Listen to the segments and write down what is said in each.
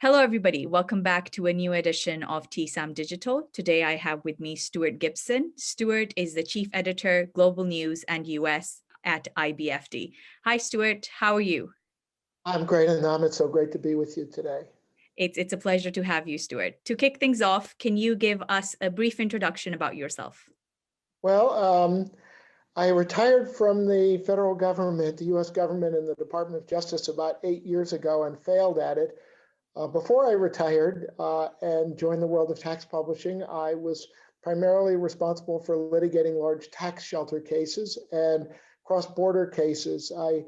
Hello, everybody. Welcome back to a new edition of TSAM Digital. Today, I have with me Stuart Gibson. Stuart is the Chief Editor, Global News and US at IBFD. Hi, Stuart. How are you? I'm great, Anam. It's so great to be with you today. It's a pleasure to have you, Stuart. To kick things off, can you give us a brief introduction about yourself? Well, I retired from the federal government, the US government, and the Department of Justice about 8 years ago and failed at it. Before I retired and joined the world of tax publishing, I was primarily responsible for litigating large tax shelter cases and cross-border cases. I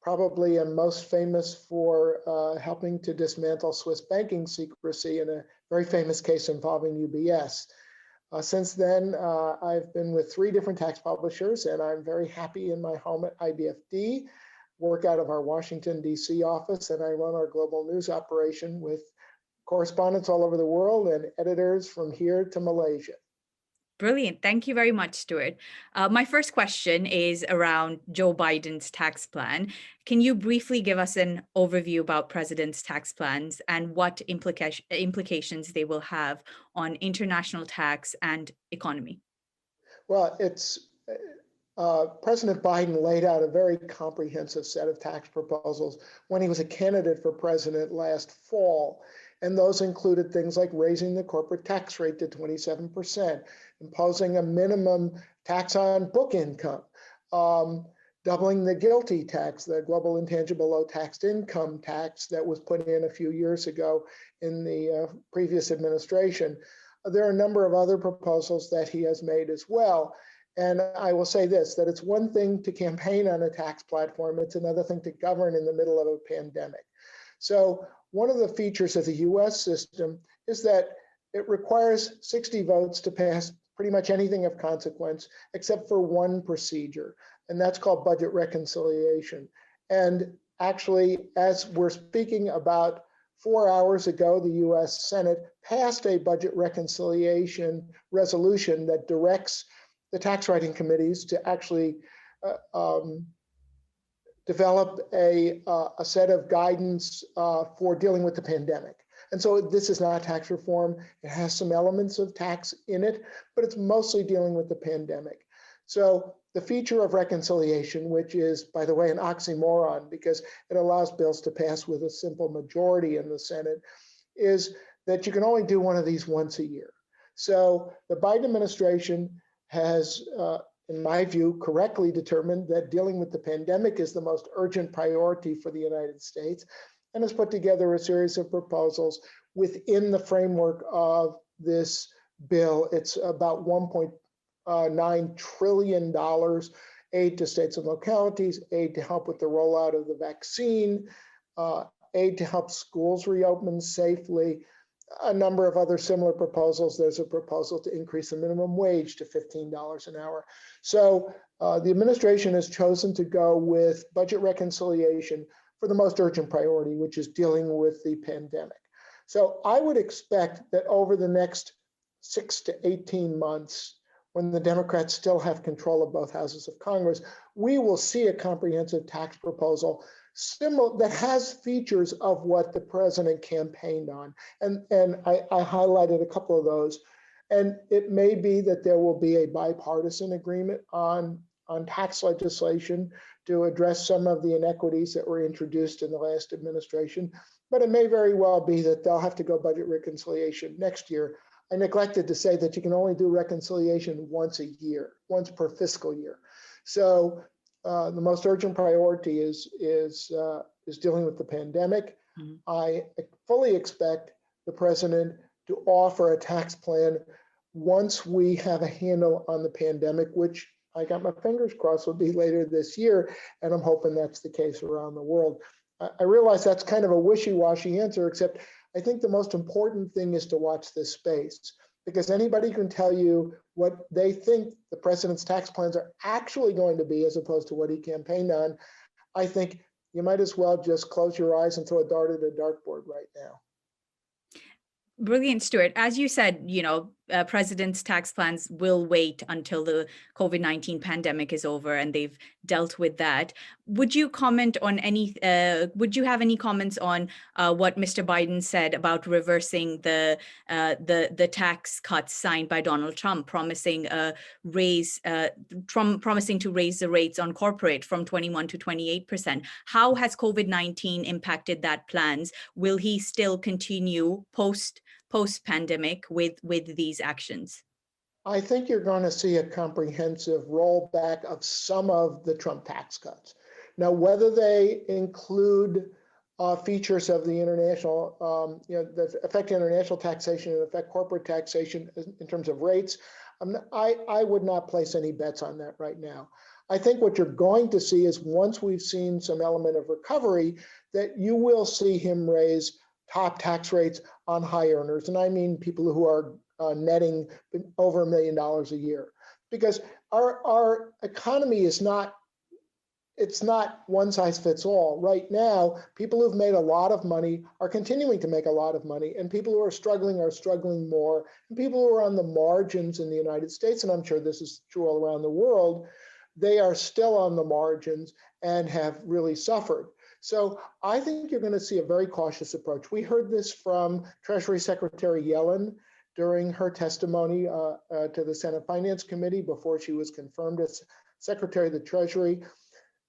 probably am most famous for helping to dismantle Swiss banking secrecy in a very famous case involving UBS. Since then, I've been with 3 different tax publishers, and I'm very happy in my home at IBFD, work out of our Washington, D.C. office, and I run our global news operation with correspondents all over the world and editors from here to Malaysia. Brilliant. Thank you very much, Stuart. My first question is around Joe Biden's tax plan. Can you briefly give us an overview about President's tax plans and what implications they will have on international tax and economy? Well, President Biden laid out a very comprehensive set of tax proposals when he was a candidate for president last fall. And those included things like raising the corporate tax rate to 27%, imposing a minimum tax on book income, doubling the GILTI tax, the global intangible low taxed income tax that was put in a few years ago in the previous administration. There are a number of other proposals that he has made as well. And I will say this, that it's one thing to campaign on a tax platform, it's another thing to govern in the middle of a pandemic. So one of the features of the US system is that it requires 60 votes to pass pretty much anything of consequence, except for one procedure, and that's called budget reconciliation. And actually, as we're speaking about 4 hours ago, the US Senate passed a budget reconciliation resolution that directs the tax writing committees to actually develop a set of guidance for dealing with the pandemic. And so this is not tax reform. It has some elements of tax in it, but it's mostly dealing with the pandemic. So the feature of reconciliation, which is, by the way, an oxymoron because it allows bills to pass with a simple majority in the Senate, is that you can only do one of these once a year. So the Biden administration has, in my view, correctly determined that dealing with the pandemic is the most urgent priority for the United States and has put together a series of proposals within the framework of this bill. It's about $1.9 trillion aid to states and localities, aid to help with the rollout of the vaccine, aid to help schools reopen safely, a number of other similar proposals. There's a proposal to increase the minimum wage to $15 an hour. So the administration has chosen to go with budget reconciliation for the most urgent priority, which is dealing with the pandemic. So I would expect that over the next 6 to 18 months, when the Democrats still have control of both houses of Congress, we will see a comprehensive tax proposal similar that has features of what the president campaigned on. And I highlighted a couple of those. And it may be that there will be a bipartisan agreement on tax legislation to address some of the inequities that were introduced in the last administration. But it may very well be that they'll have to go budget reconciliation next year. I neglected to say that you can only do reconciliation once a year, once per fiscal year. So the most urgent priority is dealing with the pandemic. Mm-hmm. I fully expect the president to offer a tax plan once we have a handle on the pandemic, which I got my fingers crossed will be later this year, and I'm hoping that's the case around the world. I realize that's kind of a wishy-washy answer, except I think the most important thing is to watch this space, because anybody can tell you what they think the president's tax plans are actually going to be as opposed to what he campaigned on. I think you might as well just close your eyes and throw a dart at a dartboard right now. Brilliant, Stuart. As you said, president's tax plans will wait until the COVID-19 pandemic is over and they've dealt with that. Would you comment on any? Would you have any comments on what Mr. Biden said about reversing the tax cuts signed by Donald Trump, promising promising to raise the rates on corporate from 21 to 28%? How has COVID-19 impacted that plans? Will he still continue post-pandemic with these actions? I think you're going to see a comprehensive rollback of some of the Trump tax cuts. Now, whether they include features of the international, that affect international taxation and affect corporate taxation in terms of rates, I would not place any bets on that right now. I think what you're going to see is once we've seen some element of recovery, that you will see him raise top tax rates on high earners. And I mean people who are netting over $1 million a year, because our economy is not, it's not one size fits all. Right now, people who've made a lot of money are continuing to make a lot of money, and people who are struggling more, and people who are on the margins in the United States, and I'm sure this is true all around the world, they are still on the margins and have really suffered. So I think you're going to see a very cautious approach. We heard this from Treasury Secretary Yellen during her testimony to the Senate Finance Committee before she was confirmed as Secretary of the Treasury.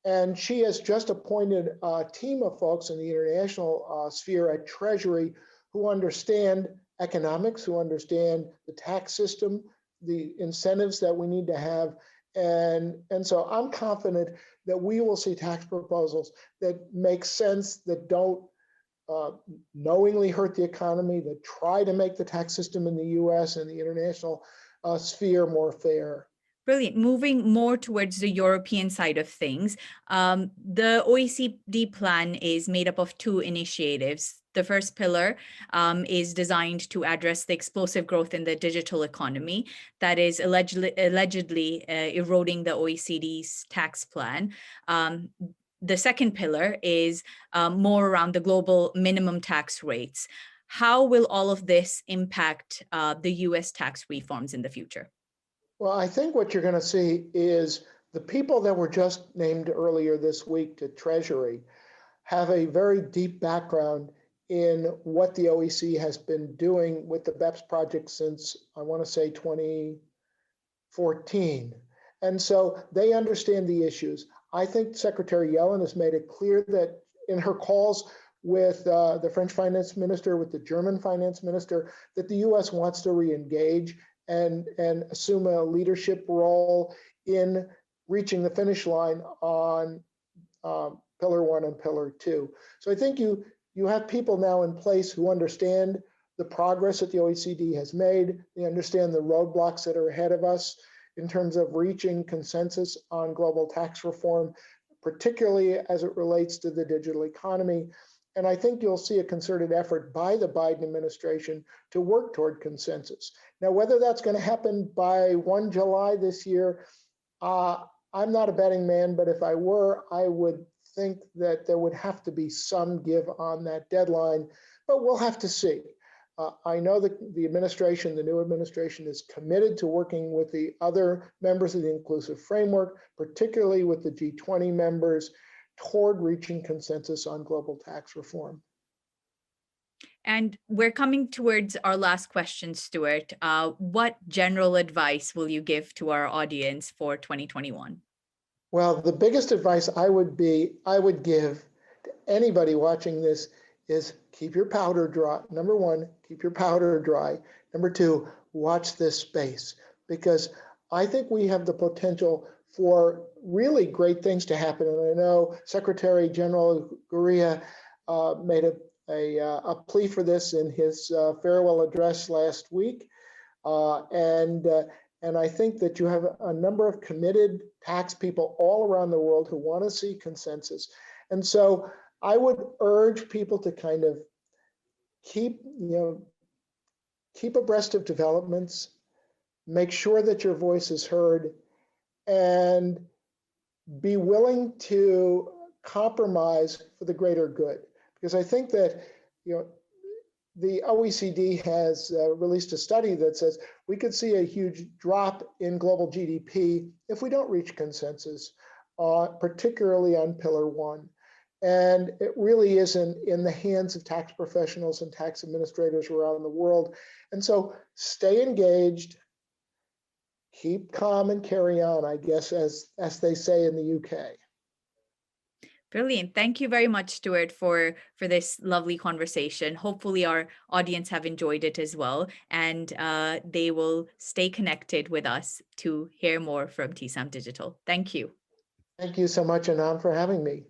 And she has just appointed a team of folks in the international sphere at Treasury who understand economics, who understand the tax system, the incentives that we need to have. And so I'm confident that we will see tax proposals that make sense, that don't knowingly hurt the economy, that try to make the tax system in the US and the international sphere more fair. Brilliant. Moving more towards the European side of things, the OECD plan is made up of two initiatives. The first pillar is designed to address the explosive growth in the digital economy that is allegedly eroding the OECD's tax plan. The second pillar is more around the global minimum tax rates. How will all of this impact the US tax reforms in the future? Well, I think what you're going to see is the people that were just named earlier this week to Treasury have a very deep background in what the OECD has been doing with the BEPS project since, I want to say, 2014. And so they understand the issues. I think Secretary Yellen has made it clear that in her calls with the French finance minister, with the German finance minister, that the US wants to re-engage and assume a leadership role in reaching the finish line on Pillar 1 and Pillar 2. So I think you have people now in place who understand the progress that the OECD has made. They understand the roadblocks that are ahead of us in terms of reaching consensus on global tax reform, particularly as it relates to the digital economy. And I think you'll see a concerted effort by the Biden administration to work toward consensus. Now, whether that's going to happen by 1 July this year, I'm not a betting man, but if I were, I would think that there would have to be some give on that deadline, but we'll have to see. I know that the administration, the new administration, is committed to working with the other members of the inclusive framework, particularly with the G20 members, toward reaching consensus on global tax reform. And we're coming towards our last question, Stuart. What general advice will you give to our audience for 2021? Well, the biggest advice I would give to anybody watching this is keep your powder dry. Number one, keep your powder dry. Number two, watch this space, because I think we have the potential for really great things to happen. And I know Secretary General Gurria made a plea for this in his farewell address last week. And I think that you have a number of committed tax people all around the world who want to see consensus. And so I would urge people to kind of keep abreast of developments, make sure that your voice is heard, and be willing to compromise for the greater good. Because I think that the OECD has released a study that says we could see a huge drop in global GDP if we don't reach consensus, particularly on Pillar 1. And it really isn't in the hands of tax professionals and tax administrators around the world. And so stay engaged, keep calm and carry on, I guess, as they say in the UK. Brilliant. Thank you very much, Stuart, for this lovely conversation. Hopefully, our audience have enjoyed it as well, and they will stay connected with us to hear more from TSAM Digital. Thank you. Thank you so much, Anand, for having me.